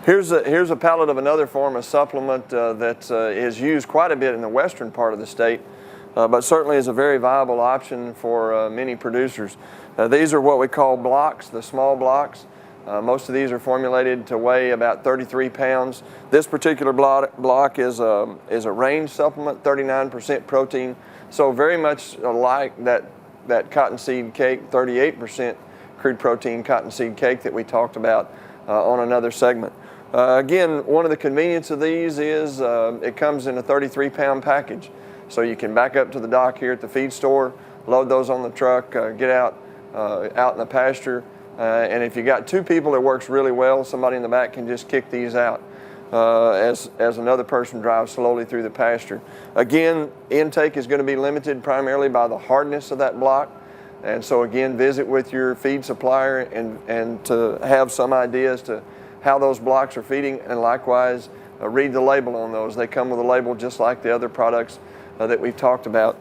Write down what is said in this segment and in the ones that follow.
Here's a pallet of another form of supplement that is used quite a bit in the western part of the state, but certainly is a very viable option for many producers. These are what we call blocks, the small blocks. Most of these are formulated to weigh about 33 pounds. This particular block is a range supplement, 39% protein, so very much like that cottonseed cake, 38% crude protein cottonseed cake that we talked about on another segment. Again, one of the convenience of these is it comes in a 33-pound package. So you can back up to the dock here at the feed store, load those on the truck, get out in the pasture, and if you got two people, it works really well. Somebody in the back can just kick these out as another person drives slowly through the pasture. Again, intake is going to be limited primarily by the hardness of that block. And so again, visit with your feed supplier and to have some idea as to how those blocks are feeding, and likewise read the label on those. They come with a label just like the other products that we've talked about.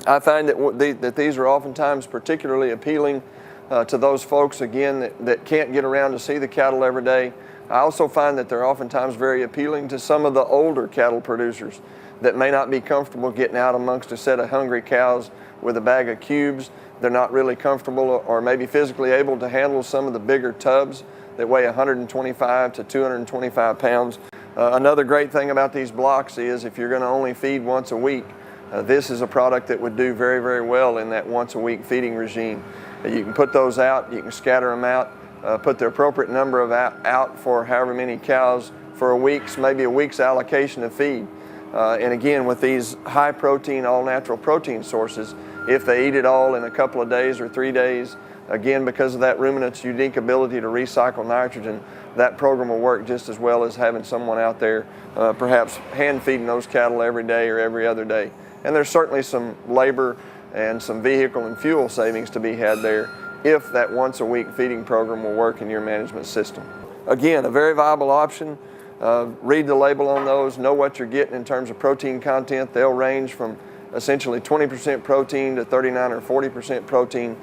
I find that these are oftentimes particularly appealing to those folks, again, that can't get around to see the cattle every day. I also find that they're oftentimes very appealing to some of the older cattle producers that may not be comfortable getting out amongst a set of hungry cows with a bag of cubes. They're not really comfortable or maybe physically able to handle some of the bigger tubs that weigh 125 to 225 pounds. Another great thing about these blocks is if you're going to only feed once a week, this is a product that would do very, very well in that once a week feeding regime. You can put those out, you can scatter them out, put the appropriate number of out for however many cows for maybe a week's allocation of feed. And again, with these high protein, all natural protein sources, if they eat it all in a couple of days or 3 days, again, because of that ruminant's unique ability to recycle nitrogen, that program will work just as well as having someone out there perhaps hand feeding those cattle every day or every other day. And there's certainly some labor and some vehicle and fuel savings to be had there if that once a week feeding program will work in your management system. Again, a very viable option. Read the label on those, know what you're getting in terms of protein content. They'll range from essentially 20% protein to 39 or 40% protein.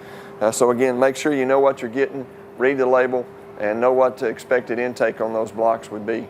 So again, make sure you know what you're getting, read the label, and know what the expected intake on those blocks would be.